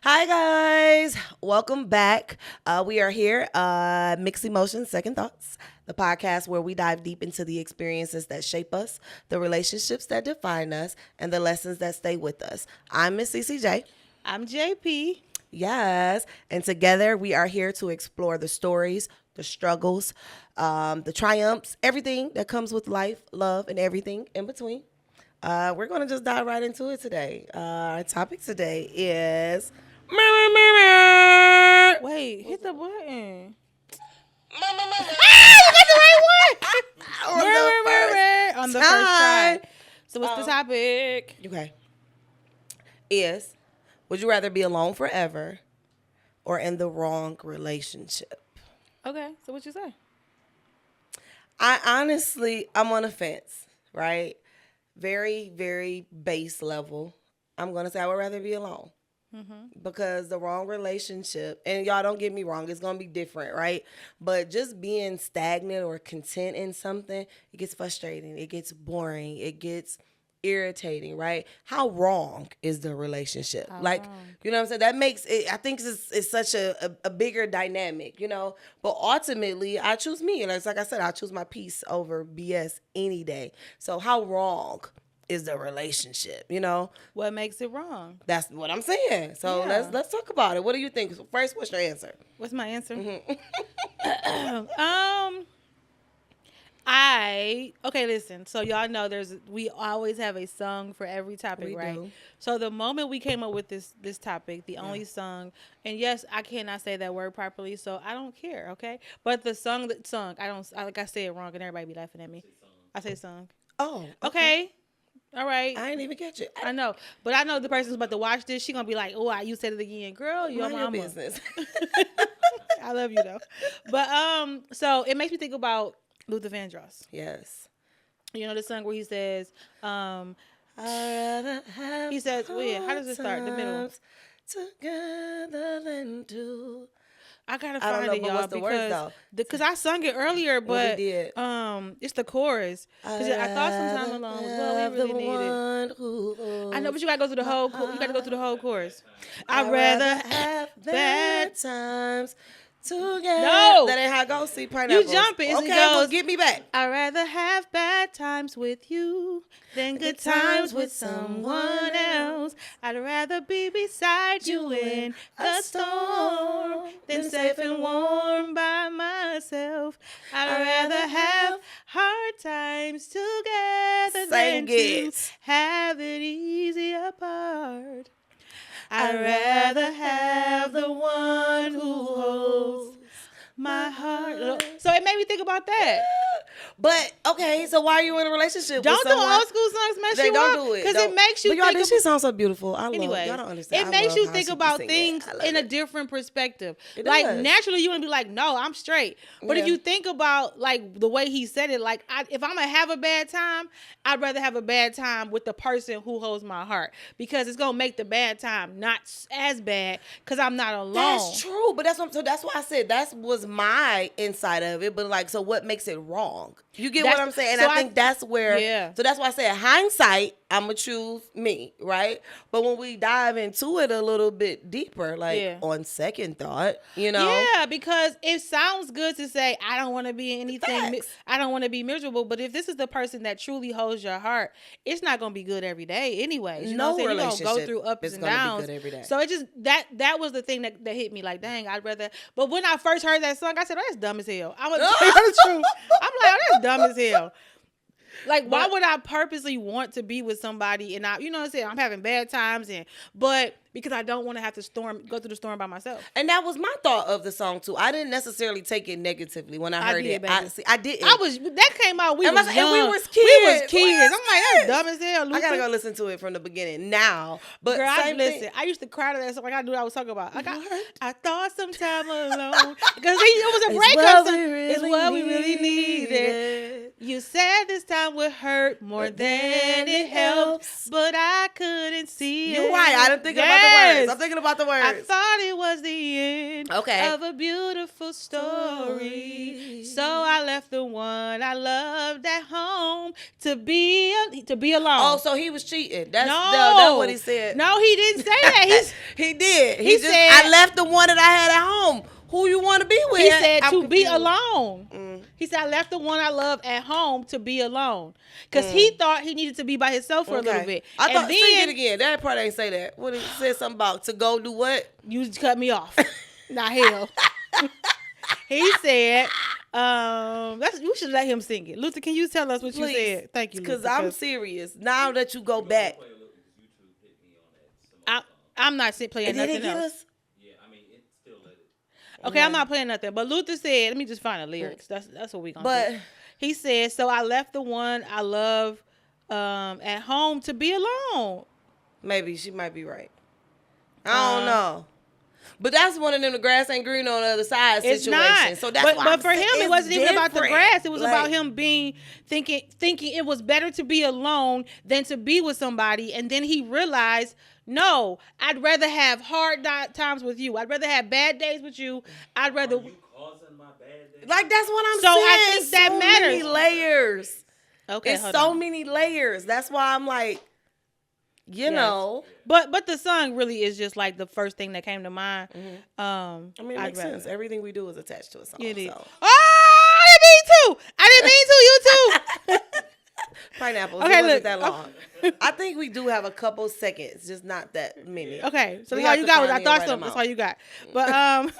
Hi, guys. Welcome back. We are here, Mixed Emotions, Second Thoughts, the podcast where we dive deep into the experiences that shape us, the relationships that define us, and the lessons that stay with us. I'm Miss CCJ. I'm JP. Yes. And together we are here to explore the stories, the struggles, the triumphs, everything that comes with life, love, and everything in between. We're going to just dive right into it today. Our topic today is. Wait, hit the button. You got the right one! On the first try. So what's the topic? Okay. Would you rather be alone forever or in the wrong relationship? Okay, so what you say? I'm on a fence, right? Very, very base level. I'm going to say I would rather be alone. Because the wrong relationship, and y'all don't get me wrong, it's going to be different, right? But just being stagnant or content in something, it gets frustrating. It gets boring. It gets irritating, right? How wrong is the relationship? You know what I'm saying? That makes it, I think it's such a bigger dynamic, But ultimately, I choose me. And it's like I said, I choose my peace over BS any day. So how wrong is the relationship, What makes it wrong? That's what I'm saying. So Yeah. let's talk about it. What do you think? First, what's your answer? What's my answer? Listen. So y'all know we always have a song for every topic, We right? do. So the moment we came up with this topic, the only song, and yes, I cannot say that word properly, so I don't care, okay? But the song, I say it wrong, and everybody be laughing at me. I say song. Oh, Okay. All right. I didn't even catch it. I know, but I know the person's about to watch this. She gonna be like, "Oh, you said it again, girl. You're Mind your mama." business. I love you though, but so it makes me think about Luther Vandross. Yes. You know the song where he says, I'd rather have he says, well, yeah, how does it start? The middle. times together than two. I gotta I don't find know, it, but y'all, what's the words, though? because I sung it earlier, but did. it's the chorus. Because I thought sometime alone was what we really needed. I know, but you gotta go through the whole. You gotta go through the whole chorus. I'd rather have bad. bad times together. No. That ain't how it goes. See, pineapples. You jump it. It Okay, goes, well, get me back. I'd rather have bad times with you than good times with someone else. I'd rather be beside you in the storm than safe and warm by myself. I'd rather have hard times together Sing than to it. have it easy apart. I'd rather have the one who holds my heart. So it made me think about that. But okay, so why are you in a relationship Don't with do someone? old school songs mess They you don't up? do it Because Don't. it makes you But y'all, think this shit sounds so beautiful. I love. Anyway, Y'all don't understand. it I makes love you how think she about can sing things it. I love in a it. different perspective. It Like does. naturally, you want to be like, "No, I'm straight." But if Yeah. you think about like the way he said it, like if I'm gonna have a bad time, I'd rather have a bad time with the person who holds my heart because it's gonna make the bad time not as bad because I'm not alone. That's true, but so that's why I said that was my inside of it. But like, so what makes it wrong? You get what I'm saying? And so I think that's where. Yeah. So that's why I said hindsight. I'm gonna choose me, right? But when we dive into it a little bit deeper, like on second thought, Yeah, because it sounds good to say I don't want to be in anything. Facts. I don't want to be miserable. But if this is the person that truly holds your heart, it's not gonna be good every day, anyways. You know what I'm saying? You're gonna go relationship through ups is and gonna be downs. good every day. So it just that was the thing that hit me. Like, dang, I'd rather. But when I first heard that song, I said, oh, that's dumb as hell. I'm gonna tell you the truth. I'm like, oh, that's dumb as hell. Like, why would I purposely want to be with somebody and you know what I'm saying? I'm having bad times but because I don't want to have to go through the storm by myself. And that was my thought of the song too. I didn't necessarily take it negatively when I heard it. Baby. I didn't. That came out. We was young. And we was kids. We was kids. I'm like, that's dumb as hell. Luther. I gotta go listen to it from the beginning now. But girl, listen. I used to cry to that song. Like I knew what I was talking about. I thought sometime alone because it was a breakup song. It's what we really needed. You said this time would hurt more than it helps, but I couldn't see it. You're right. I didn't think about words. I'm thinking about the words. I thought it was the end of a beautiful story. So I left the one I loved at home to be alone. Oh, so he was cheating. That's what he said. No, he didn't say that. He did. He just said, I left the one that I had at home. Who you want to be with? He said I'm to confused. be alone. He said, I left the one I love at home to be alone. Because he thought he needed to be by himself for a little bit. I thought, sing it again. That part ain't say that. What it said something about to go do what? You cut me off. Not hell. He said, you should let him sing it. Luther, can you tell us what you said? Thank you, Because I'm serious. Now that you go back. I'm not playing nothing else. Okay, I'm not playing nothing. But Luther said, let me just find the lyrics. That's what we gonna do. He said, so I left the one I love at home to be alone. Maybe she might be right. I don't know. But that's one of them, the grass ain't green on the other side situations. Not. So that's but for him, it wasn't even about the grass. It was like, about him thinking it was better to be alone than to be with somebody. And then he realized, no, I'd rather have hard times with you. I'd rather have bad days with you. I'd rather. Are you causing my bad days? Like, that's what I'm So saying. I think that matters. Many layers. Okay, it's so many layers. That's why I'm like, you know. But the song really is just like the first thing that came to mind. I mean, it makes sense. Everything we do is attached to a song. It is. So. Oh, I didn't mean to. You too. Pineapples. Okay, It wasn't that long. I think we do have a couple seconds, just not that many. Okay, so We that's all have you to got. find I the thought right so. amount. That's all you got. But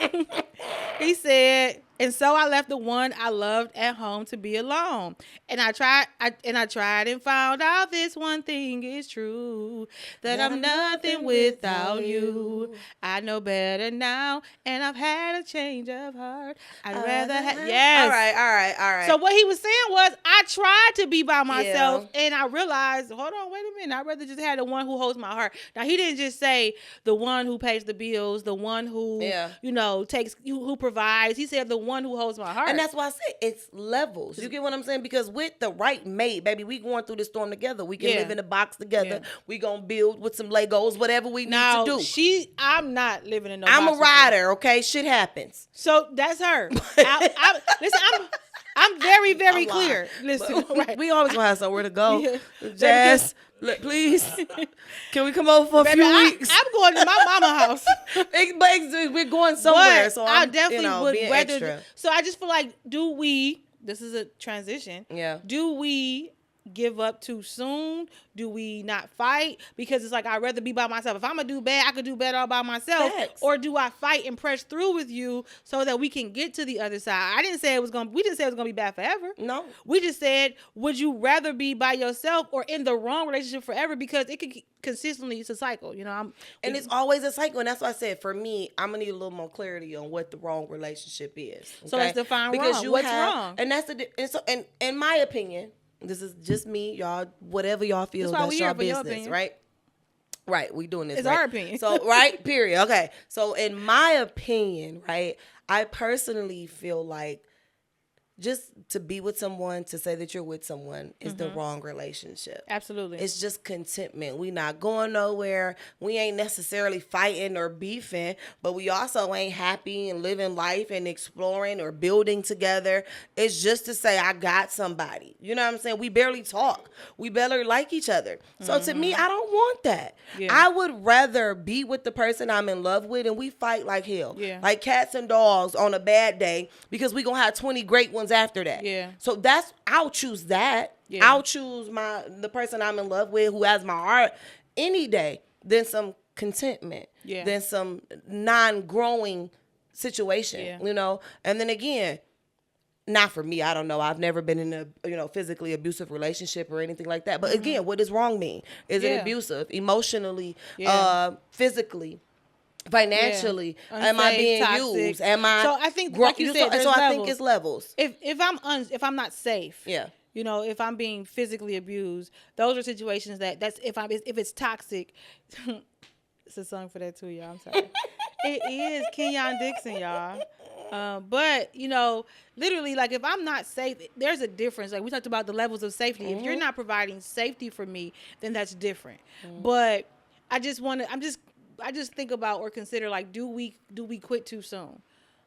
he said, and so I left the one I loved at home to be alone. And I tried and found out this one thing is true, that I'm nothing without you. I know better now, and I've had a change of heart. I'd rather have. Yes. All right. So what he was saying was, I tried to be by myself, and I realized, hold on, wait a minute. I'd rather just have the one who holds my heart. Now, he didn't just say the one who pays the bills, the one who, who provides. He said the one who holds my heart. And that's why I say it's levels. You get what I'm saying? Because with the right mate, baby, we going through this storm together. We can live in a box together. Yeah. We gonna build with some Legos, whatever we need to do. I'm not living in no I'm box a rider, okay? Shit happens. So that's her. Listen, I'm very, very clear. Listen, right. We always gonna have somewhere to go. Jazz, please. Can we come over for a few weeks? I'm going to my mama house. But we're going somewhere. But so I definitely would rather. Extra. So I just feel like, this is a transition. Yeah. Do we give up too soon? Do we not fight? Because it's like, I'd rather be by myself. If I'm going to do bad, I could do bad all by myself. Facts. Or do I fight and press through with you so that we can get to the other side? We didn't say it was going to be bad forever. No. We just said, would you rather be by yourself or in the wrong relationship forever? Because it could consistently, it's a cycle, and it's always a cycle. And that's why I said, for me, I'm going to need a little more clarity on what the wrong relationship is. Okay? So let's define because wrong. What's wrong? And that's and in my opinion, this is just me, y'all. Whatever y'all feel, that's your business, right? Right, we doing this. It's right? our opinion. So, right, period. Okay. So, in my opinion, right, I personally feel like just to be with someone, to say that you're with someone is the wrong relationship. Absolutely. It's just contentment. We not going nowhere. We ain't necessarily fighting or beefing, but we also ain't happy and living life and exploring or building together. It's just to say, I got somebody. You know what I'm saying? We barely talk. We barely like each other. So to me, I don't want that. Yeah. I would rather be with the person I'm in love with and we fight like hell. Yeah. Like cats and dogs on a bad day, because we going to have 20 great ones after that. Yeah. So I'll choose that. Yeah. I'll choose the person I'm in love with who has my heart any day than some contentment. Yeah. Than some non-growing situation, And then again, not for me, I don't know. I've never been in a physically abusive relationship or anything like that. But again, what does wrong mean? Is it abusive emotionally, physically? Financially, am I being toxic. Used? Am I? So I think, like you said, I think it's levels. If I'm not safe, yeah. If I'm being physically abused, those are situations that's if it's toxic. It's a song for that too, y'all. I'm sorry. It is Kenyon Dixon, y'all. But literally, like, if I'm not safe, there's a difference. Like, we talked about the levels of safety. If you're not providing safety for me, then that's different. But I'm just I just think about or consider like, do we quit too soon?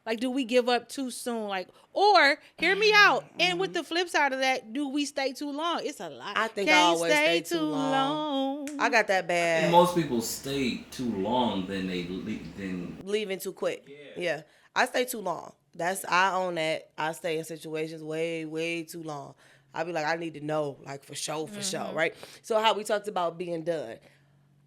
Like, do we give up too soon? Like, or hear me out. And with the flip side of that, do we stay too long? It's a lot. I think I Can't always stay too long. I got that And bad. most people stay too long than they then. Leaving too quick. Yeah. I stay too long. I own that. I stay in situations way, way too long. I be like, I need to know, like, for sure, right? So how we talked about being done.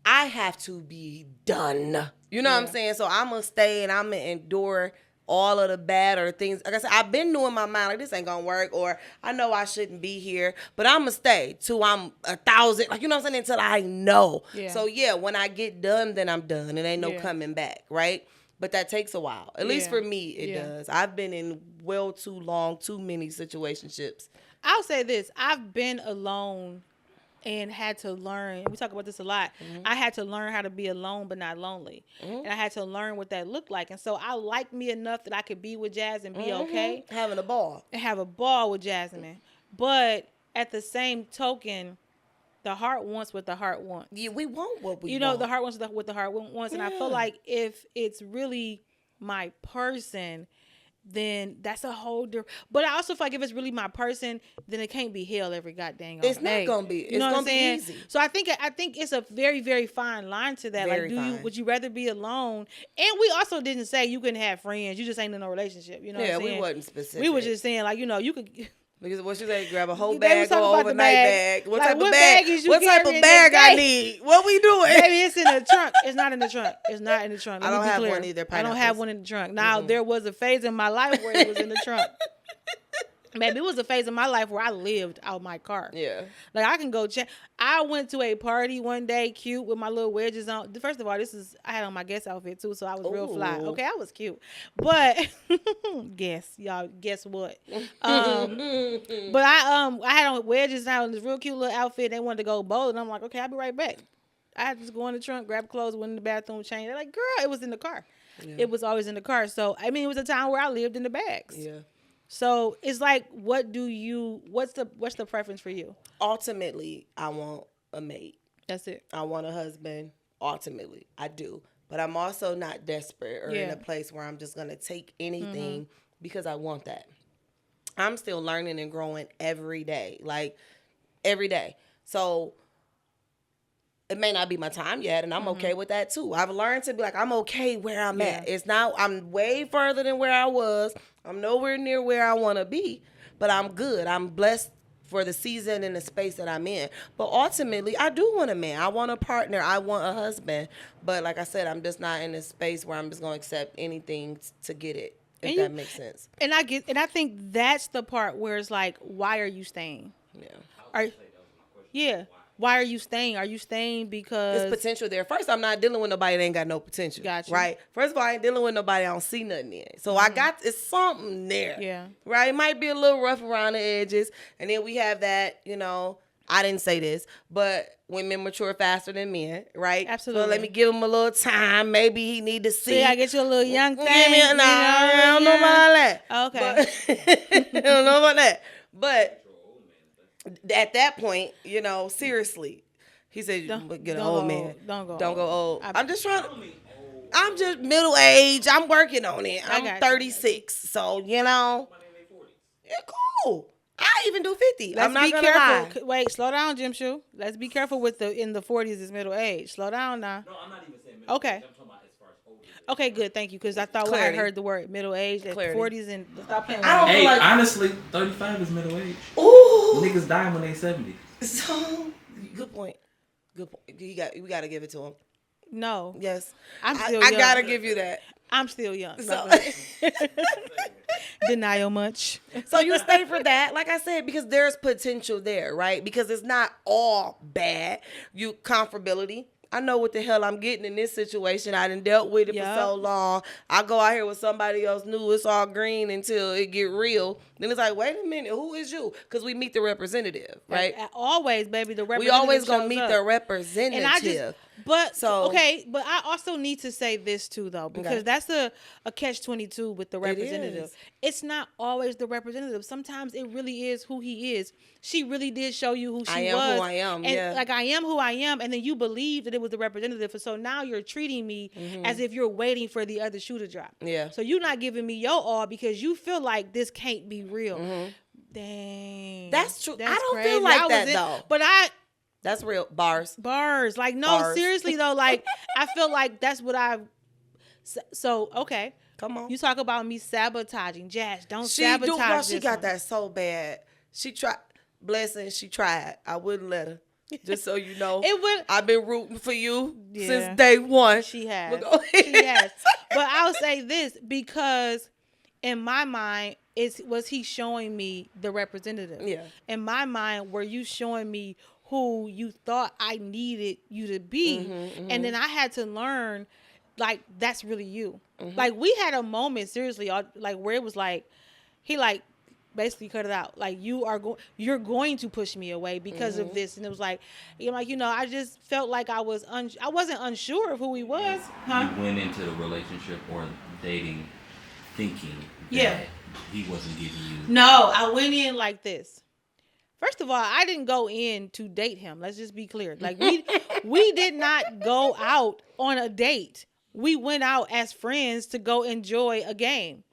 I have to be done. You know what I'm saying? So I'm going to stay and I'm going to endure all of the bad or things. Like I said, I've been doing my mind, like, this ain't going to work, or I know I shouldn't be here, but I'm going to stay till I'm 1,000. Like, you know what I'm saying? Until I know. Yeah. So, yeah, when I get done, then I'm done. It ain't no Yeah. coming back, right? But that takes a while. At least Yeah. for me, it Yeah. does. I've been in well too long, too many situationships. I'll say this. I've been alone and had to learn. We talk about this a lot. I had to learn how to be alone but not lonely. And I had to learn what that looked like. And so I like me enough that I could be with Jazz and be okay Having a ball. and have a ball with Jasmine. But at the same token, the heart wants what the heart wants. Yeah, we want what we You know, want. the heart wants what the heart wants. And I feel Yeah. like if it's really my person, then that's a whole different. But I also feel like if it's really my person, then it can't be hell every goddamn It's not day. gonna be. You It's know what gonna I'm be saying? easy. So I think it's a very, very fine line to that. Very like, fine. would you rather be alone? And we also didn't say you couldn't have friends. You just ain't in no relationship. You know what Yeah, I'm saying? we wasn't specific. We were just saying, like, you know, you could. Because what you say, grab a whole They was bag, talking go about the overnight bags. bag. What Like, type what of bag? bag is you What type of carrying bag that I day? need? What we doing? Maybe it's in the trunk. It's not in the trunk. It's not in the trunk. Let I me don't be have clear. one either, I don't have pineapples. one in the trunk. Now, there was a phase in my life where it was in the trunk. Maybe it was a phase in my life where I lived out my car. Yeah. Like, I can go check. I went to a party one day, cute, with my little wedges on. First of all, I had on my guest outfit, too, so I was real fly. Ooh. Okay, I was cute. But, guess what? But I had on wedges and I was in this real cute little outfit. They wanted to go bowling. I'm like, okay, I'll be right back. I had to just go in the trunk, grab clothes, went in the bathroom, change. They're like, girl, it was in the car. Yeah. It was always in the car. So, I mean, it was a time where I lived in the bags. Yeah. So it's like, what's the preference for you? Ultimately, I want a mate. That's it. I want a husband. Ultimately, I do. But I'm also not desperate or in Yeah. a place where I'm just going to take anything because I want that. I'm still learning and growing every day. Like, every day. So it may not be my time yet, and I'm okay with that too. I've learned to be like, I'm okay where I'm at. It's not, I'm way further than where I was. I'm nowhere near where I want to be, but I'm good. I'm blessed for the season and the space that I'm in. But ultimately, I do want a man. I want a partner. I want a husband. But like I said, I'm just not in a space where I'm just going to accept anything to get it, if that makes sense. And I think that's the part where it's like, why are you staying? Yeah. Why are you staying? Are you staying because There's potential there. First, I'm not dealing with nobody that ain't got no potential. Gotcha. Right? First of all, I ain't dealing with nobody I don't see nothing in. So I got, it's something there. Yeah. Right? It might be a little rough around the edges. And then we have that, you know, I didn't say this, but women mature faster than men, right? Absolutely. So let me give him a little time. Maybe he need to see. I get you a little young thing? Yeah, no, I don't know about that. Okay. But, I don't know about that. But at that point, you know, seriously, he said, get an old man. Don't go Don't go old. I- I'm just trying to. I'm just middle age. I'm working on it. I I'm got you. 36. So, you know. Yeah, cool. I even do 50. Let's I'm not be going to lie. careful. Wait, slow down, Jim Shoe. Let's be careful with in the 40s is middle age. Slow down now. No, I'm not even saying middle Okay. age. I'm talking about as far as older. Okay, good. Thank you. Because I thought when I Clarity. heard the word middle age, that Clarity. 40s and stop playing. I don't Hey, feel like. honestly, 35 is middle age. Ooh. Niggas die when they 70. So, good point. Good point. We got to give it to him. No, Yes. I'm still I young. got to give you that. I'm still young. So, Denial much. so you stay for that, like I said, because there's potential there, right? Because it's not all bad. You comfortability. I know what the hell I'm getting in this situation. I done dealt with it Yup. for so long. I go out here with somebody else new. It's all green until it get real. Then it's like, wait a minute, who is you? Because we meet the representative, right? Always, baby. The We always representative gonna shows meet up. the representative. But So okay, but I also need to say this too, though, because Okay. that's a catch-22 with the representative. is. It's not always the representative. Sometimes it really is who he is. She really did show you who she I am was. who I am, and yeah. like I am who I am, and then you believe that it was the representative. So now you're treating me as if you're waiting for the other shoe to drop. Yeah. So you're not giving me your all because you feel like this can't be real. Dang. That's true. I That's don't crazy. feel like was that, in- though. But That's real. Bars. bars. Like, no, Bars. seriously though. Like, I feel like that's what I. So okay, Come on. you talk about me sabotaging. Jazz, don't She sabotage. girl, she this got one. that so bad. She tried. Blessing, she tried. I wouldn't let her. Just so you know. It would. I've been rooting for you Yeah. since day one. She has. But go ahead. She has. But I'll say this because, in my mind, was he showing me the representative? Yeah. In my mind, were you showing me who you thought I needed you to be? And then I had to learn, like, that's really you. Like, we had a moment, seriously, like, where it was like, he like basically cut it out. Like, you're going to push me away because of this. And it was like, I just felt like I wasn't unsure of who he was. Huh? You went into the relationship or dating thinking Yeah. that he wasn't giving you. No, I went in like this. First of all, I didn't go in to date him. Let's just be clear. Like, we did not go out on a date. We went out as friends to go enjoy a game.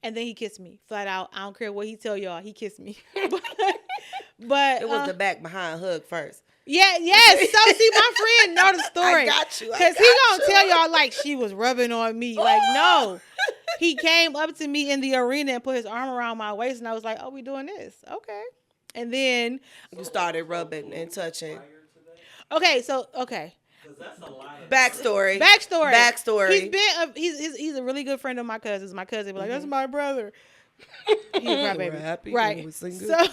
And then he kissed me flat out. I don't care what he tell y'all. He kissed me. but It was the back behind hug first. yes. So see, my friend know the story. I got you. Because he gonna tell y'all like she was rubbing on me. Like, no. He came up to me in the arena and put his arm around my waist, and I was like, "Oh, we doing this? Okay." And then You started rubbing and touching. okay. Backstory. He's a really good friend of my cousin's. My cousin be like, "That's my brother." He's my baby. We're happy Right. when we sing good. So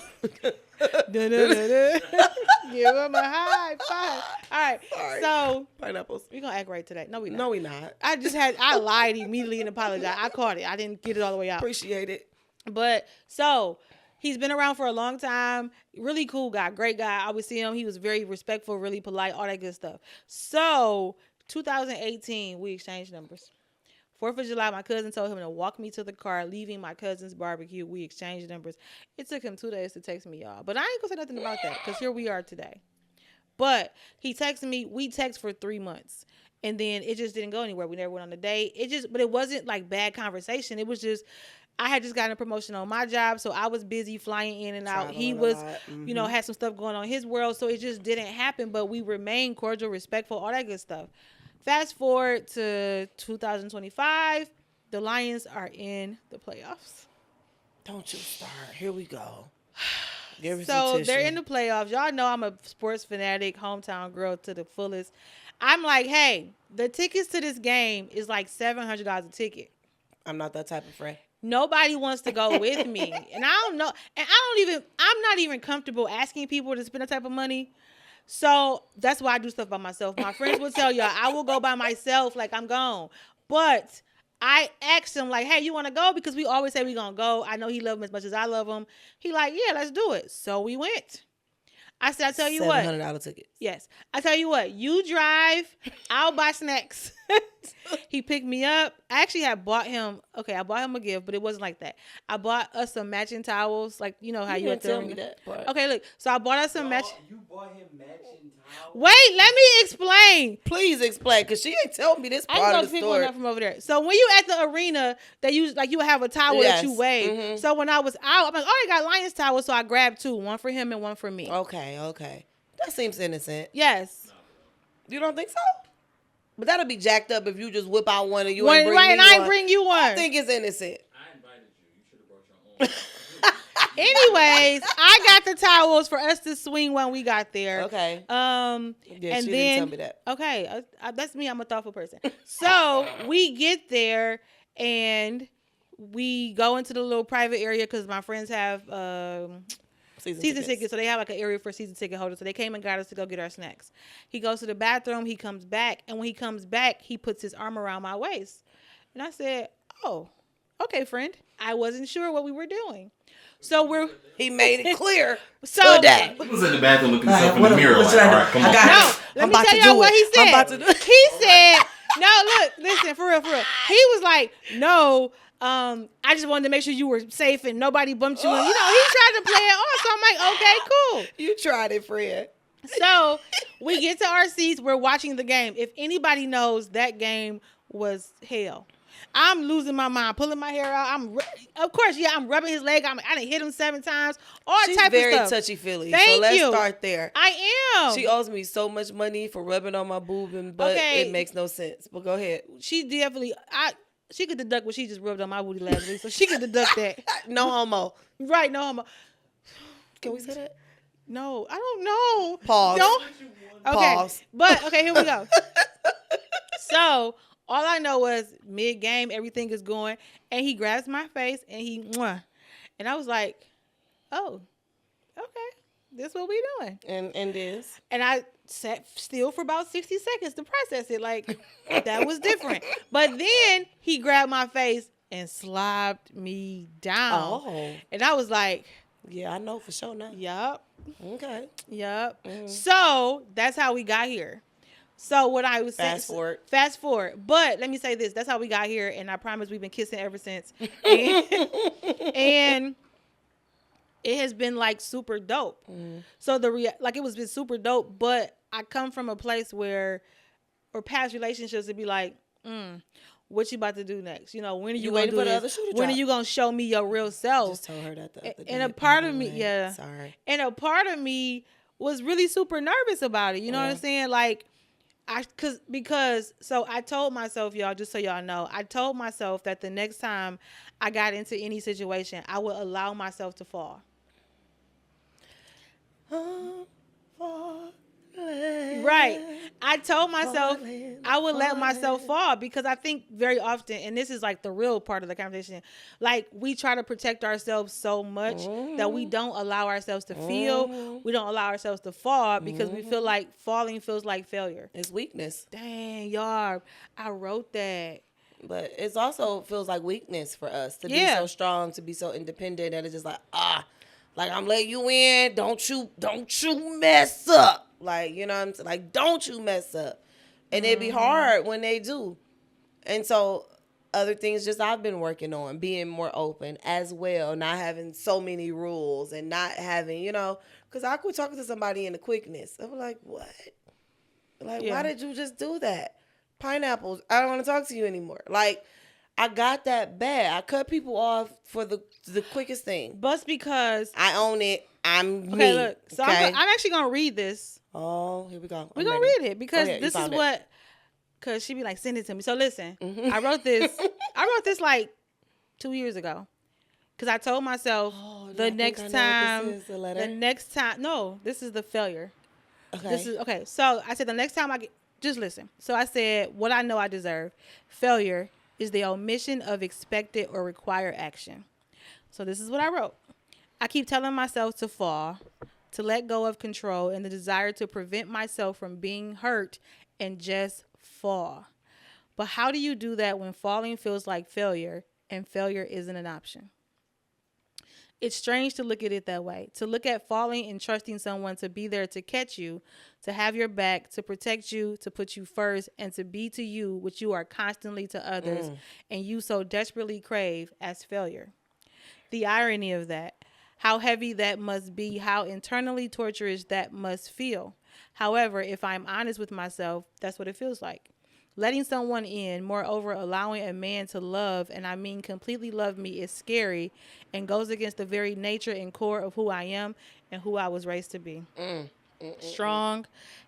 give him a high five. All right. Sorry. So Pineapples. we're gonna act right today. No, we not. No, we not. I lied immediately and apologized. I caught it. I didn't get it all the way out. Appreciate it. But so he's been around for a long time. Really cool guy, great guy. I would see him. He was very respectful, really polite, all that good stuff. So 2018, we exchanged numbers. 4th of July, my cousin told him to walk me to the car, leaving my cousin's barbecue. We exchanged numbers. It took him 2 days to text me, y'all. But I ain't gonna say nothing about that because here we are today. But he texted me. We text for 3 months. And then it just didn't go anywhere. We never went on a date. But it wasn't like bad conversation. It was just, I had just gotten a promotion on my job. So I was busy flying in and out. He was, had some stuff going on in his world. So it just didn't happen. But we remained cordial, respectful, all that good stuff. Fast forward to 2025. The Lions are in the playoffs. Don't you start. Here we go. Give us So some tissue. they're in the playoffs. Y'all know I'm a sports fanatic, hometown girl to the fullest. I'm like, hey, the tickets to this game is like $700 a ticket. I'm not that type of friend. Nobody wants to go with me. And I don't know. And I'm not even comfortable asking people to spend that type of money. So that's why I do stuff by myself. My friends will tell y'all, I will go by myself, like I'm gone. But I asked him, like, hey, you want to go? Because we always say we going to go. I know he loves him as much as I love him. He like, yeah, let's do it. So we went. I said, I tell you what. $700 tickets. Yes. I tell you what, you drive, I'll buy snacks. He picked me up. I actually had bought him, I bought him a gift, but it wasn't like that. I bought us some matching towels, like, you know how you didn't tell me me that part. Okay, look. So I bought us some matching. You bought him matching towels? Wait, let me explain. Please explain, because she ain't telling me this I part can of go the pick one story. up from over there. So when you at the arena, you have a towel that you Yes. wave. Mhm. So when I was out, I'm like, oh, they got Lions towels, so I grabbed 2, one for him and one for me. Okay. That seems innocent. Yes. You don't think so? But that'll be jacked up if you just whip out one and you ain't bring Right, me and I one. bring you one. I think it's innocent. I invited you. You should have brought your own. Anyways, I got the towels for us to swing when we got there. Okay. Yeah, Yeah, and she then didn't tell me that. okay, that's me. I'm a thoughtful person. So we get there and we go into the little private area because my friends have season tickets, so they have like an area for season ticket holders. So they came and got us to go get our snacks. He goes to the bathroom. He comes back, and when he comes back, he puts his arm around my waist, and I said, "Oh, okay, friend, I wasn't sure what we were doing. So He made it clear so today. He was in the bathroom looking All right, himself in the mirror what like, should I all do? right, come I on. got no, it. let I'm me about tell to y'all do what it. he I'm said. about to do it. He said, no, look, listen, for real. He was like, no, I just wanted to make sure you were safe and nobody bumped you. And, he tried to play it off. So I'm like, okay, cool. You tried it, friend. So we get to our seats. We're watching the game. If anybody knows, that game was hell. I'm losing my mind, pulling my hair out. Of course, I'm rubbing his leg. I done hit him 7 times. All She's type very of stuff. touchy-feely. Thank so let's you. start there. I am. She owes me so much money for rubbing on my boob and butt. Okay. It makes no sense. But go ahead. She definitely. She could deduct what she just rubbed on my booty last week, so she could deduct that. No homo. Right? No, I'm. Can we say that? No, I don't know. Pause. Don't. Okay. Pause. But okay, here we go. So all I know was mid game, everything is going, and he grabs my face and and I was like, oh, okay, this what we doing. And this. And I sat still for about 60 seconds to process it. Like, that was different. But then he grabbed my face and slobbed me down. Oh. And I was like, Yeah, I know for sure now. yup. Okay. Yep. So that's how we got here. So what I was saying. Fast forward. But let me say this. That's how we got here. And I promise we've been kissing ever since. And it has been like super dope. So it was been super dope. But I come from a place or past relationships to be like, what you about to do next? When are you gonna do this? When are you gonna show me your real self? Just told her that the other day. And a part of me, by the way. yeah. Sorry. And a part of me was really super nervous about it. You know what I'm saying? Like, so I told myself, y'all, just so y'all know, I told myself that the next time I got into any situation, I would allow myself to fall. Right. I told myself I would let myself fall because I think very often, and this is like the real part of the conversation, like we try to protect ourselves so much that we don't allow ourselves to feel. We don't allow ourselves to fall because we feel like falling feels like failure. It's weakness. Dang, y'all, I wrote that. But it's also feels like weakness for us to be so strong, to be so independent that it's just like, like I'm letting you in. Don't you mess up. Like, you know what I'm saying? Like, don't you mess up. And it'd be hard when they do. And so other things just I've been working on, being more open as well, not having so many rules and not having, because I could talk to somebody in the quickness. I'm like, what? Like, why did you just do that? Pineapples, I don't want to talk to you anymore. Like, I got that bad. I cut people off for the quickest thing. But because I own it. I'm okay, me. look. So okay? I'm actually gonna read this. Oh, here we go. We're gonna read it because this is what. Because she be like, send it to me. So listen, I wrote this. I wrote this like 2 years ago. Because I told myself the next time. No, this is the failure. Okay. So I said the next time just listen. So I said what I know I deserve. Failure is the omission of expected or required action. So this is what I wrote. I keep telling myself to fall, to let go of control, and the desire to prevent myself from being hurt and just fall. But how do you do that when falling feels like failure and failure isn't an option? It's strange to look at it that way, to look at falling and trusting someone to be there to catch you, to have your back, to protect you, to put you first, and to be to you what you are constantly to others, and you so desperately crave as failure. The irony of that, how heavy that must be, how internally torturous that must feel. However, if I'm honest with myself, that's what it feels like. Letting someone in, moreover, allowing a man to love, and I mean completely love me, is scary and goes against the very nature and core of who I am and who I was raised to be. Strong,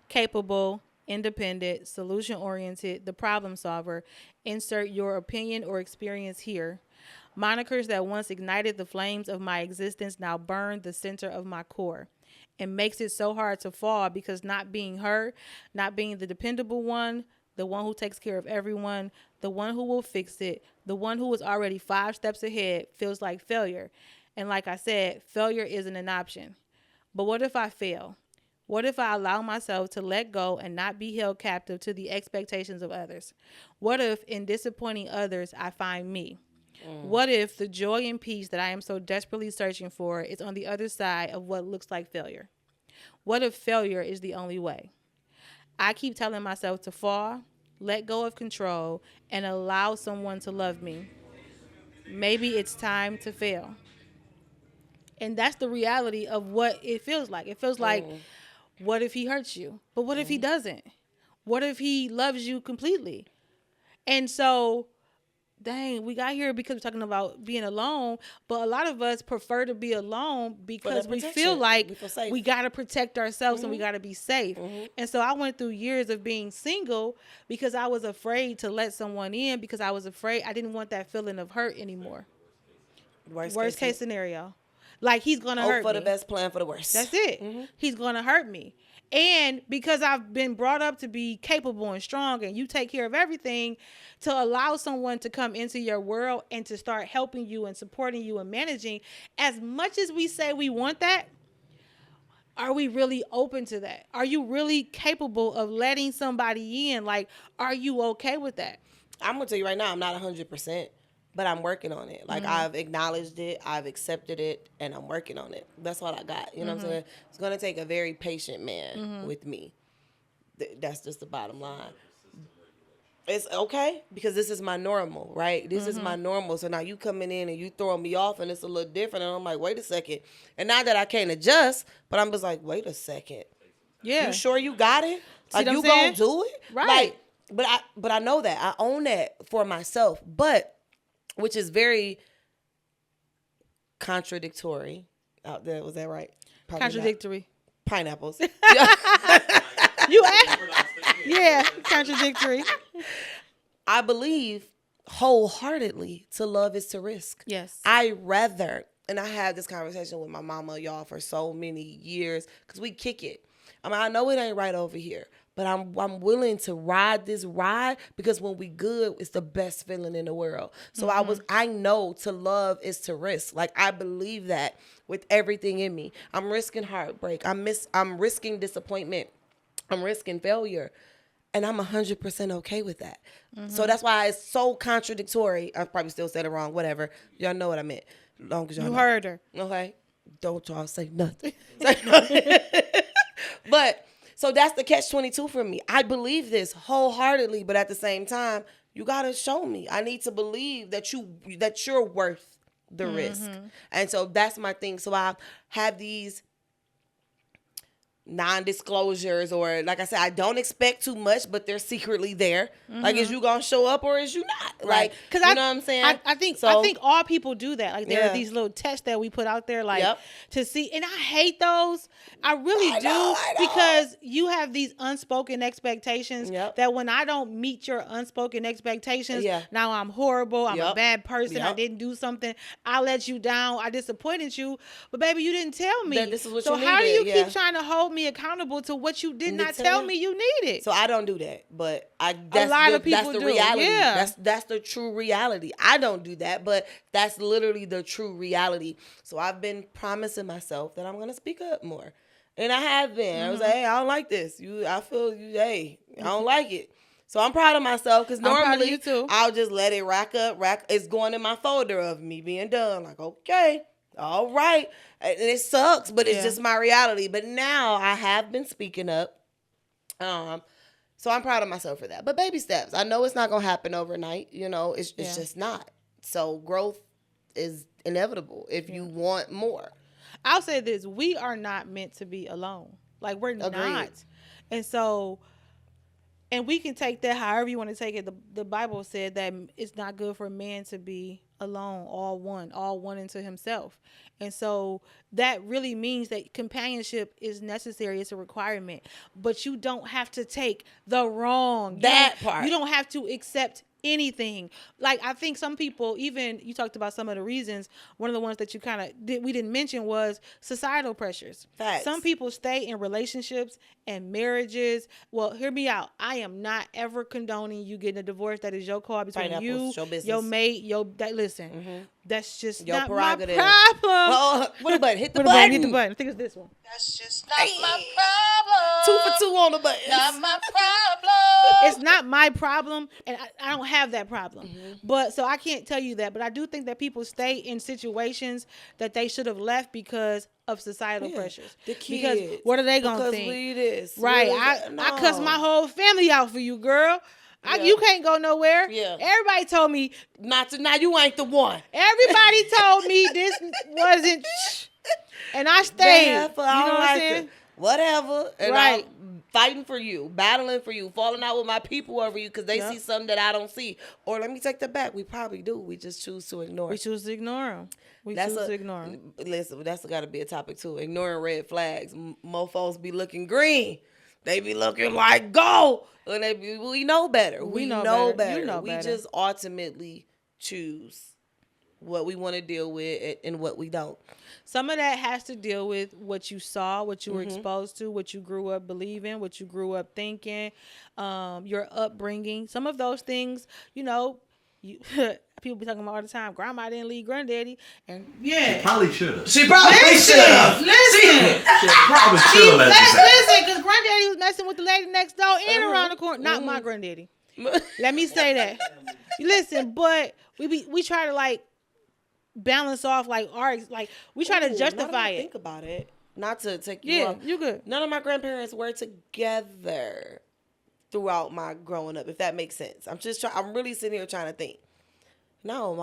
capable, independent, solution-oriented, the problem solver. Insert your opinion or experience here. Monikers that once ignited the flames of my existence now burn the center of my core. It makes it so hard to fall because not being her, not being the dependable one, the one who takes care of everyone, the one who will fix it, the one who is already 5 steps ahead feels like failure. And like I said, failure isn't an option. But what if I fail? What if I allow myself to let go and not be held captive to the expectations of others? What if in disappointing others, I find me? What if the joy and peace that I am so desperately searching for is on the other side of what looks like failure? What if failure is the only way? I keep telling myself to fall, let go of control, and allow someone to love me. Maybe it's time to fail. And that's the reality of what it feels like. It feels like, what if he hurts you? But what if he doesn't? What if he loves you completely? And so, dang, we got here because we're talking about being alone, but a lot of us prefer to be alone because we feel like we got to protect ourselves and we got to be safe. And so I went through years of being single because I was afraid to let someone in because I was afraid I didn't want that feeling of hurt anymore. Worst case scenario. Like, he's going to hurt me. For the best, plan for the worst. That's it. He's going to hurt me. And because I've been brought up to be capable and strong and you take care of everything, to allow someone to come into your world and to start helping you and supporting you and managing, as much as we say we want that, are we really open to that? Are you really capable of letting somebody in? Like, are you okay with that? I'm going to tell you right now, I'm not 100%. But I'm working on it. Like, I've acknowledged it, I've accepted it, and I'm working on it. That's what I got. You know what I'm saying? It's going to take a very patient man with me. That's just the bottom line. It's okay because this is my normal, right? This is my normal. So now you coming in and you throwing me off and it's a little different. And I'm like, wait a second. And not that I can't adjust, but I'm just like, wait a second. Yeah. You sure you got it? Like, you going to do it? Right. Like, but I know that. I own that for myself. But which is very contradictory out there. Was that right? Probably Contradictory. Not. Pineapples. You asked. Yeah, contradictory. I believe wholeheartedly to love is to risk. Yes. I rather, and I had this conversation with my mama, y'all, for so many years because we kick it. I mean, I know it ain't right over here, but I'm willing to ride this ride because when we good, it's the best feeling in the world. So I know to love is to risk. Like, I believe that with everything in me. I'm risking heartbreak. I'm risking disappointment. I'm risking failure. And I'm 100% okay with that. So that's why it's so contradictory. I probably still said it wrong, whatever. Y'all know what I meant. Long as y'all know. Heard her. Okay. Don't y'all say nothing. But so that's the catch-22 for me. I believe this wholeheartedly, but at the same time, you gotta show me. I need to believe that you're worth the risk. And so that's my thing. So I have these non-disclosures, or like I said, I don't expect too much, but they're secretly there. Like, is you gonna show up or is you not? Like, you know what I'm saying? I think all people do that. Like, there are these little tests that we put out there, like to see, and I hate those. I really do, because you have these unspoken expectations that when I don't meet your unspoken expectations, now I'm horrible. I'm a bad person. I didn't do something. I let you down. I disappointed you. But baby, you didn't tell me. This is what so you how do you needed. keep trying to hold me accountable to what you did not tell me you needed? So I don't do that, but that's the do. reality. Yeah. That's the true reality. I don't do that, but that's literally the true reality. So I've been promising myself that I'm gonna speak up more, and I have been. I was like, hey, I don't like this. I don't like it. So I'm proud of myself because normally I'll just let it rack up. It's going in my folder of me being done. Like, okay. All right. And it sucks, but it's just my reality. But now I have been speaking up. So I'm proud of myself for that. But baby steps. I know it's not going to happen overnight. You know, it's just not. So growth is inevitable if you want more. I'll say this. We are not meant to be alone. Like, we're not. And so, and we can take that however you want to take it. The Bible said that it's not good for a man to be alone, all one into himself. And so that really means that companionship is necessary. It's a requirement, but you don't have to take the wrong. Part. You don't have to accept anything. Like, I think some people, even you talked about some of the reasons, one of the ones that you we didn't mention was societal pressures. Facts. Some people stay in relationships and marriages. Well, hear me out. I am not ever condoning you getting a divorce. That is your call between you, your mate, listen. That's just your not prerogative. My problem. Well, what the button? Hit the button. Hit the button. I think it's this one. That's just not my problem. 2 for 2 on the button. Not my problem. it's not my problem, and I don't have that problem. But so I can't tell you that. But I do think that people stay in situations that they should have left because of societal pressures. The kids. Because what are they gonna because think? we this. Right. I cussed my whole family out for you, girl. You can't go nowhere. Yeah. Everybody told me. Not to now. You ain't the one. Everybody told me this wasn't. And I stayed. Yeah, You know what I'm saying? Whatever. And Right. I'm fighting for you, battling for you, falling out with my people over you because they see something that I don't see. Or let me take that back. We probably do. We just choose to ignore. We choose to ignore them. Listen, that's got to be a topic too. Ignoring red flags. Mofos be looking green. They be looking like gold. And we know better. We know better. You know we better. just ultimately choose what we want to deal with and what we don't. Some of that has to deal with what you saw, what you were exposed to, what you grew up believing, what you grew up thinking, your upbringing. Some of those things, people be talking about all the time. Grandma didn't leave granddaddy, and Probably should have. She probably should have. listen. Probably should have. Listen, because granddaddy was messing with the lady next door and around the corner. Not my granddaddy. Let me say that. Listen, but we try to like balance off like we try to justify it. Think about it. Not to take you Yeah, off. you good. None of my grandparents were together throughout my growing up, if that makes sense. I'm really sitting here trying to think. No,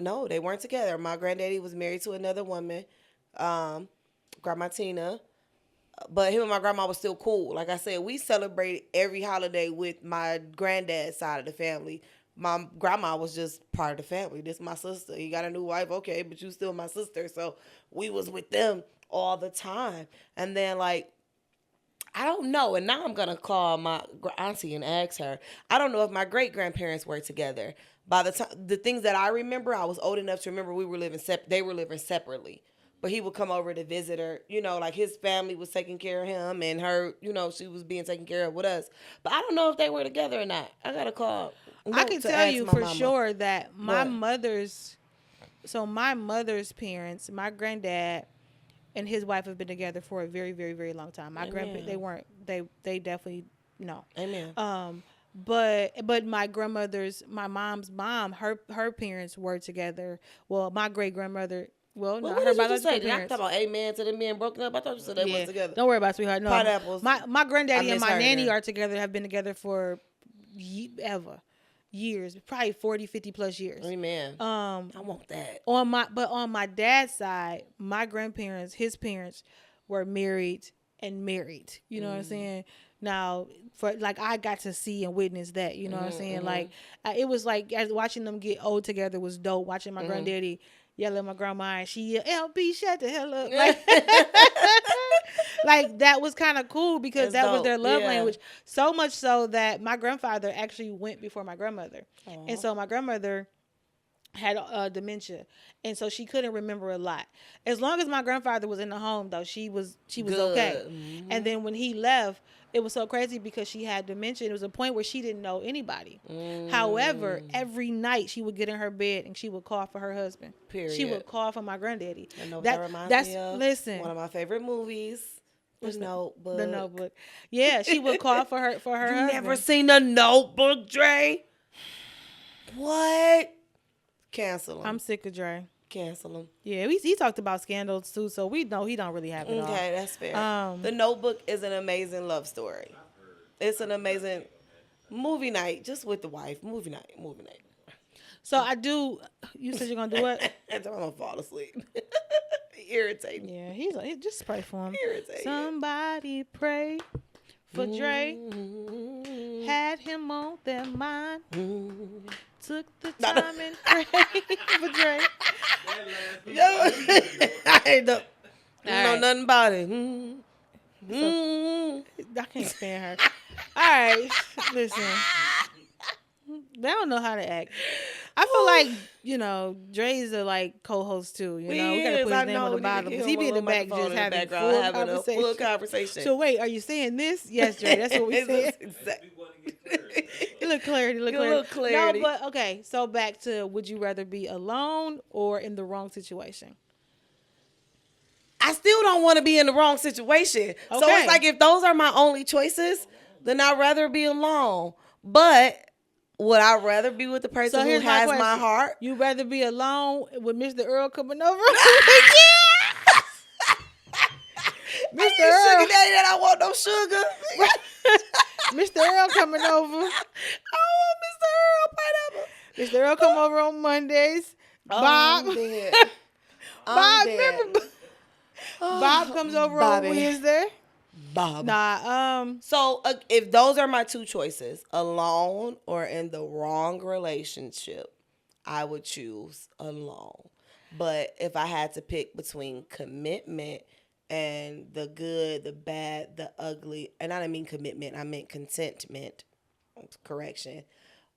no, they weren't together. My granddaddy was married to another woman, Grandma Tina. But him and my grandma was still cool. Like I said, we celebrated every holiday with my granddad's side of the family. My grandma was just part of the family. This is my sister. You got a new wife, okay, but you still my sister. So we was with them all the time. And then like, I don't know. And now I'm going to call my auntie and ask her. I don't know if my great-grandparents were together. By the time, the things that I remember, I was old enough to remember they were living separately. But he would come over to visit her. Like his family was taking care of him and her, she was being taken care of with us. But I don't know if they were together or not. I got to call. I can tell you for sure that my What? mother's parents, my granddad and his wife have been together for a very, very, very long time. My grandpa, they definitely, no. Amen. But my mom's mom, her parents were together. Well, my great grandmother, What her did you just biological say? Did I parents. talk about amen to the men broken up? I thought you said they was together. Don't worry about it, sweetheart. No, Pineapples. My granddaddy I and my misheard nanny her. are together, have been together for years, probably 40, 50 plus years. Amen. I want that. On my dad's side, my grandparents, his parents were married. You know what I'm saying? Now, for like I got to see and witness that. You know what I'm saying? Like it was like as watching them get old together was dope. Watching my granddaddy yell at my grandma and she yell, "LB, shut the hell up!" Like that was kind of cool because That's that was dope. their love Yeah. language. So much so that my grandfather actually went before my grandmother, and so my grandmother had dementia, and so she couldn't remember a lot. As long as my grandfather was in the home, though, she was Good. okay. And then when he left, it was so crazy because she had dementia. It was a point where she didn't know anybody. However, every night she would get in her bed and she would call for her husband. Period. She would call for my granddaddy. I know what that reminds me of. Listen, One of my favorite movies. The Notebook. The Notebook. Yeah, she would call for her You husband. never seen The Notebook, Dre? What? Cancel him. I'm sick of Dre. Cancel him. Yeah, he talked about scandals too, so we know he don't really have it all. Okay, that's fair. The Notebook is an amazing love story. It's an amazing movie night, just with the wife. Movie night. So I do. You said you're gonna do what? I'm gonna fall asleep. Irritating. Yeah, he's like, just pray for him. Irritating. Somebody pray for Dre. Had him on their mind. Took the time and prayed for Dre. Yo, I ain't know right. nothing about it. I can't stand her. All right, listen. They don't know how to act. I feel like, Dre's a like co-host too. We gotta put his name on the bottom because he be in the back just having a full conversation. So wait, are you saying this? Yes, Dre. That's what we said. Exactly. It look clarity. Get a little clarity. No, but okay. So back to, would you rather be alone or in the wrong situation? I still don't want to be in the wrong situation. So Okay. it's like if those are my only choices, then I'd rather be alone. But would I rather be with the person who here's my has my question. heart? You rather be alone with Mr. Earl coming over? Mr. Sugar Daddy that I want no sugar. Mr. Earl coming over. I want Mr. Earl pineapple. Mr. Earl come over on Mondays. Bob. I'm dead. Bob, dead. remember? Bob comes over Bobby. on Wednesday. Bob. Nah, So if those are my two choices, alone or in the wrong relationship, I would choose alone. But if I had to pick between commitment and the good, the bad, the ugly, and I didn't mean commitment, I meant contentment, correction,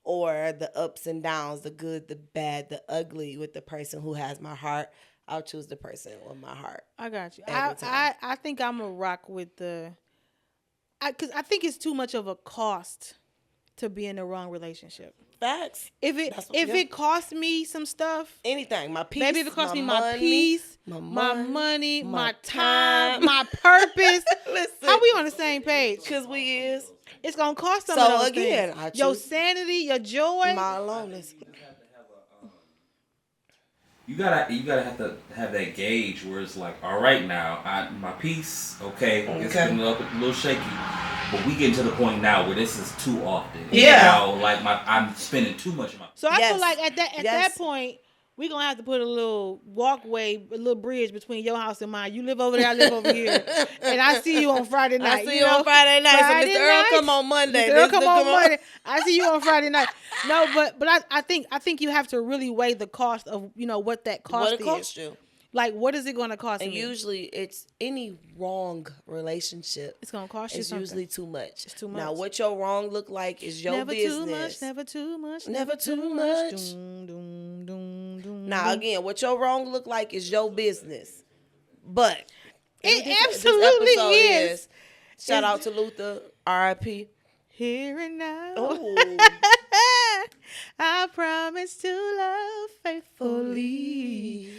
or the ups and downs, the good, the bad, the ugly with the person who has my heart, I'll choose the person with my heart. I got you. Every time. I think I'm a rock with because I think it's too much of a cost to be in the wrong relationship. Facts. If it costs me some stuff, Anything, my peace, maybe if it costs me my money, peace, my my money, money, my my time, time. my purpose. Listen. How we on the same page? Because we is It's gonna cost some So, of those again, things. I Your choose- sanity, your joy. my aloneness. You gotta have that gauge where it's like, all right, now my piece, okay, it's Okay. been a little shaky, but we get to the point now where this is too often. Yeah. You know, like I'm spending too much of my. So I Yes. feel like at that Yes. point, we're gonna have to put a little walkway, a little bridge between your house and mine. You live over there, I live over here. And I see you on Friday night. I see you on Friday night. Friday so Mr. Earl night, come on Monday. Mr. Earl Mr. come on Monday. I see you on Friday night. No, but I think you have to really weigh the cost of what that cost What it is. cost you? Like, what is it going to cost And me? usually it's any wrong relationship. It's going to cost you It's something. usually too much. It's too Now, much. what your wrong look like is your Never business. too much, never too much, Never too much. Doom, doom, doom, doom, Now, doom. again, what your wrong look like is your business. But It this absolutely episode is. Shout out to Luther, R.I.P. Here and now. Oh. I promise to love faithfully.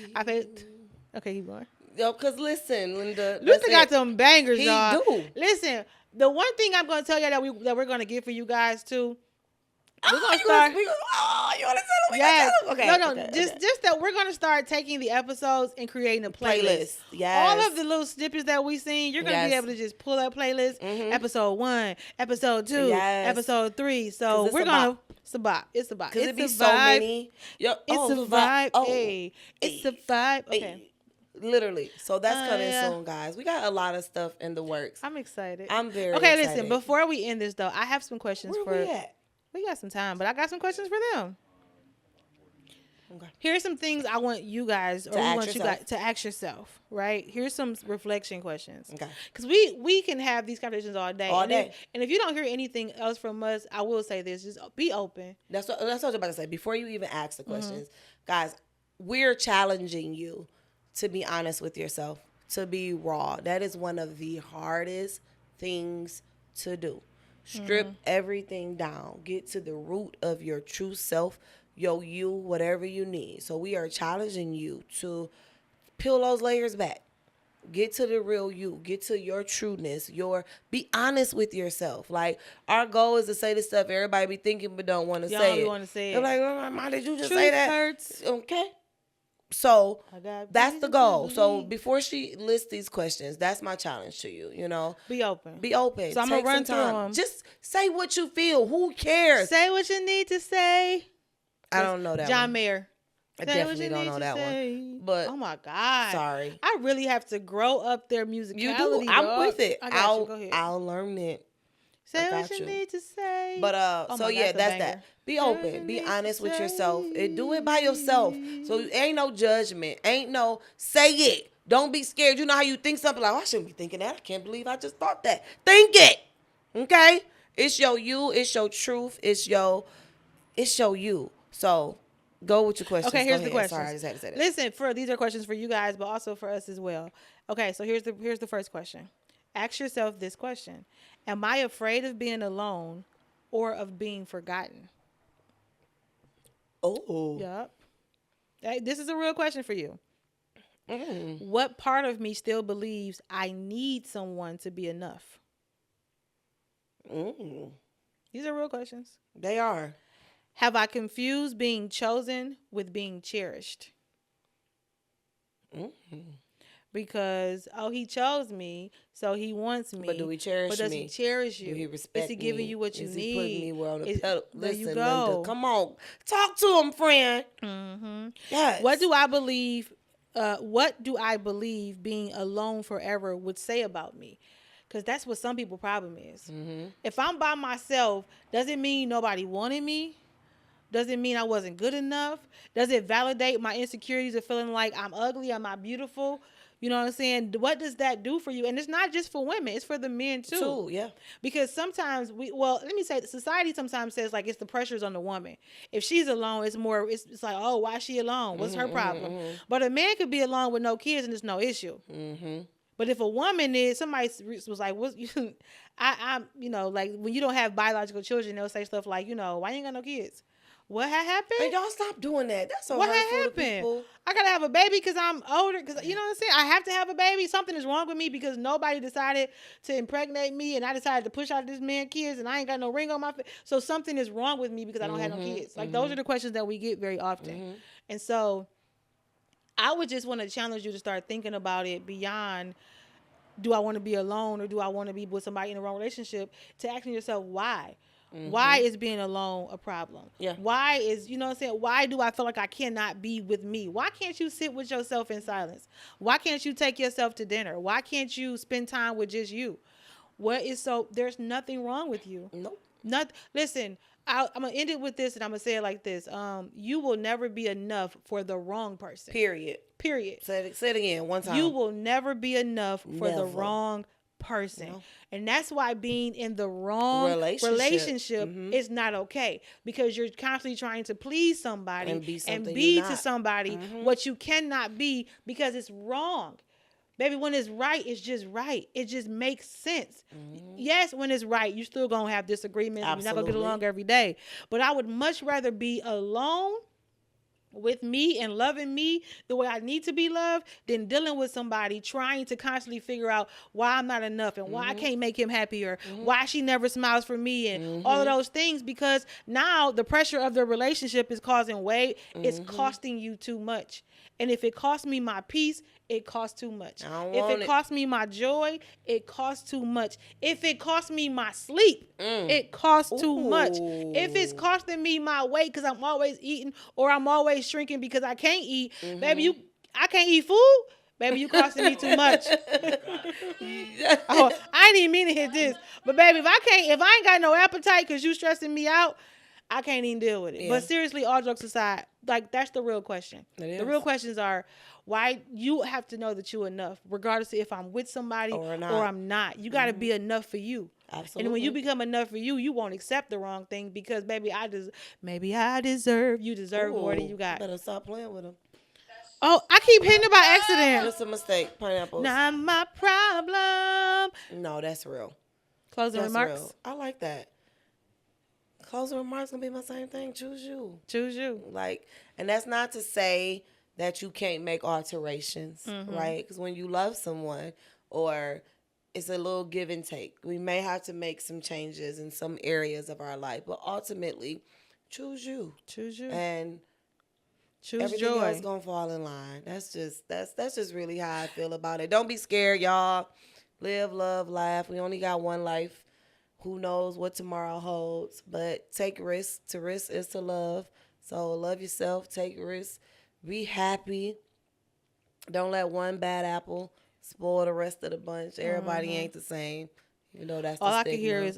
Okay, keep going. Yo, cause listen, Linda. Luther that's got it. them bangers, He y'all. do. Listen, the one thing I'm gonna tell you that we're gonna get for you guys too. We're gonna You start. you want to tell him? Yes. Okay. No. okay, just okay. just that we're gonna start taking the episodes and creating a playlist. Playlist. Yes. All of the little snippets that we seen, you're gonna be Yes. able to just pull up playlist. Mhm. Episode 1, episode 2, Yes. episode 3. 'Cause So it's we're a gonna. bop. It's a bop. It's a bop. Cause It's it be a so vibe. many. Yo, It's a vibe. Oh, Hey. It's a vibe. Okay. Literally. So that's coming yeah. soon, guys. We got a lot of stuff in the works. I'm excited. I'm very Okay, excited. listen, before we end this though, I have some questions Where for we at? We got some time, but I got some questions for them. Okay. Here's some things I want you guys or we ask want you yourself. guys to ask yourself, right? Here's some reflection questions. Okay. Because we can have these conversations all day. All And day. and if you don't hear anything else from us, I will say this: just be open. That's what I was about to say. Before you even ask the Mm-hmm. questions, guys, we're challenging you to be honest with yourself, to be raw. That is one of the hardest things to do. Strip Mm-hmm. everything down. Get to the root of your true self, you, whatever you need. So we are challenging you to peel those layers back. Get to the real you. Get to your trueness. Be honest with yourself. Like, our goal is to say the stuff everybody be thinking but don't want to Y'all say don't it. wanna say They're it. like, oh, Mama, did you just Truth say that? hurts. Okay. So I got that's the reason to goal. So believe. before she lists these questions, that's my challenge to you. Be open. Be open. So I'ma Take run some through time. 'em. Just say what you feel. Who cares? Say what you need to say. I don't know that John one. Mayer. I Say what definitely you don't need know to that say. one. But oh my God. sorry. I really have to grow up their musicality. You do. I'm dog. with it. I got you. Go ahead. I'll learn it. Say I what got you you. need to say. But Oh so my yeah, God, that's a that. banger. Be Say what you open. Be need to honest with yourself. And do it by say. yourself. So ain't no judgment. Ain't no say it. Don't be scared. You know how you think something like, oh, I shouldn't be thinking that. I can't believe I just thought that. Think it. Okay? It's your you. It's your truth. It's your you. So go with your questions. Okay, Go here's the ahead. questions. Sorry, I just had to say that. Listen, these are questions for you guys, but also for us as well. Okay, so here's the first question. Ask yourself this question: am I afraid of being alone or of being forgotten? Oh. Yup. This is a real question for you. Mm. What part of me still believes I need someone to be enough? These are real questions. They are. Have I confused being chosen with being cherished? Because he chose me, so he wants me. But do we cherish But does me? he cherish you? Do he respect Is he giving me? you what you Is need? he putting me where on the Is- pedal? there Listen, you go. Linda, come on, talk to him, friend. Yes. What do I believe? What do I believe being alone forever would say about me? Because that's what some people's problem is. If I'm by myself, does it mean nobody wanted me? Does it mean I wasn't good enough? Does it validate my insecurities of feeling like I'm ugly, I'm not beautiful? You know what I'm saying? What does that do for you? And it's not just for women, it's for the men too. Yeah. Because sometimes let me say, society sometimes says like it's the pressures on the woman. If she's alone, it's like, oh, why is she alone? What's her problem? But a man could be alone with no kids and there's no issue. But if a woman is, somebody was like, "What?" I like when you don't have biological children, they'll say stuff like, why you ain't got no kids? What had happened? And y'all stop doing that. That's so What hurtful had to happened? people. I gotta have a baby because I'm older. Because you know what I'm saying? I have to have a baby. Something is wrong with me because nobody decided to impregnate me, and I decided to push out this man kids, and I ain't got no ring on my face. So something is wrong with me because I don't have no kids. Like those are the questions that we get very often. And so I would just want to challenge you to start thinking about it beyond, do I want to be alone or do I want to be with somebody in a wrong relationship, to asking yourself why. Why is being alone a problem? Yeah. Why is, you know what I'm saying? Why do I feel like I cannot be with me? Why can't you sit with yourself in silence? Why can't you take yourself to dinner? Why can't you spend time with just you? There's nothing wrong with you. Nope. Listen, I'm going to end it with this and I'm going to say it like this. You will never be enough for the wrong person. Period. Say it again one time. You will never be enough for the Never. wrong person. No. And that's why being in the wrong relationship is not okay, because you're constantly trying to please somebody And be something be you're to not. somebody what you cannot be, because it's wrong. Baby, when it's right, it's just right. It just makes sense. Yes, when it's right, you still gonna have disagreements. You're not gonna get Absolutely. along every day. But I would much rather be alone with me and loving me the way I need to be loved than dealing with somebody trying to constantly figure out why I'm not enough and why I can't make him happier, why she never smiles for me, and all of those things, because now the pressure of the relationship is causing weight. It's costing you too much. And if it costs me my peace, it costs too much. I don't If want it it. costs me my joy, it costs too much. If it costs me my sleep, it costs too much. If it's costing me my weight because I'm always eating, or I'm always shrinking because I can't eat, baby, I can't eat food. Baby, you costing me too much. Oh, I didn't even mean to hit this. But baby, if I ain't got no appetite because you stressing me out, I can't even deal with it. Yeah. But seriously, all jokes aside, like that's the real question. It The is. real questions are, why you have to know that you're enough, regardless of if I'm with somebody Or not. I'm not. You got to be enough for you. Absolutely. And when you become enough for you, you won't accept the wrong thing, because baby, I deserve more than you got. Better stop playing with him. Oh, I keep hitting it by accident. Just a mistake. Pineapples. Not my problem. No, that's real. Closing That's remarks. real. I like that. Closing remarks gonna be my same thing. Choose you. Choose you. Like, and that's not to say that you can't make alterations, right? Because when you love someone, or it's a little give and take, we may have to make some changes in some areas of our life, but ultimately, choose you. Choose you. And Choose everything joy. else gonna fall in line. That's just really how I feel about it. Don't be scared, y'all. Live, love, laugh. We only got one life. Who knows what tomorrow holds? But take risks. To risk is to love. So love yourself. Take risks. Be happy. Don't let one bad apple spoil the rest of the bunch. Everybody ain't the same. You know that's the All I can stigma. hear is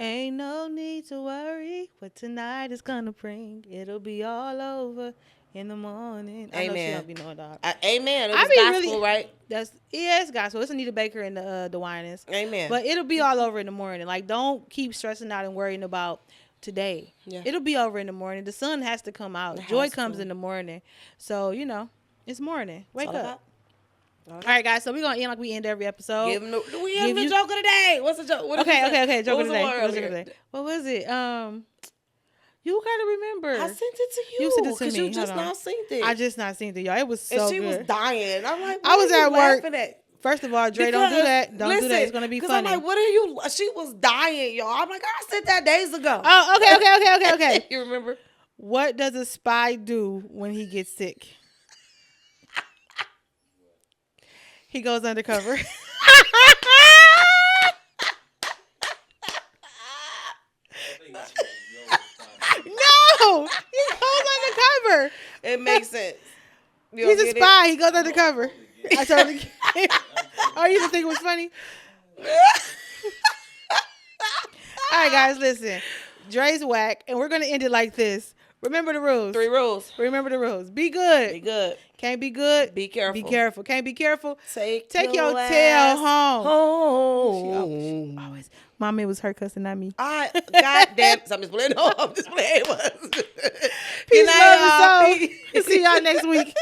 ain't no need to worry what tonight is gonna bring. It'll be all over in the morning. I know she Amen. don't be knowing, dog. Amen. It I was be gospel, really- right? It's gospel. It's Anita Baker and the Winans. Amen. But it'll be all over in the morning. Like, don't keep stressing out and worrying about today. Yeah. It'll be over in the morning. The sun has to come out. It Joy has comes to. in the morning. So, it's morning. Wake All I up. got. All right, guys. So we're gonna end like we end every episode. Give him the, we have Give the you- joke of the day. What's the joke? What did you say? Okay. Joke What of was the day. one What was the joke earlier? of the day? What was it? You gotta remember. I sent it to you. You sent it to 'cause me. You just Hold on. now seen it. I just not seen it, y'all. It was so and she good. was dying. I'm like, I what was are you at work. laughing at? First of all, Dre, don't do that. Don't do that. It's gonna be Because funny. I'm like, what are you? She was dying, y'all. I'm like, I said that days ago. Oh, okay. You remember? What does a spy do when he gets sick? He goes undercover. No, he goes undercover. It makes sense. You He's don't a get spy. He goes undercover. I totally get it. Oh, you didn't think it was funny? All right, guys, listen. Dre's whack, and we're gonna end it like this. Remember the rules. 3 rules. Remember the rules. Be good. Be good. Can't be good. Be careful. Be careful. Can't be careful. Take your ass tail home. home. Always. Mom, it was her cussing, not me. Goddamn. So I'm just playing. No, I'm just playing. Peace, night, love, y'all. and soul. See y'all next week.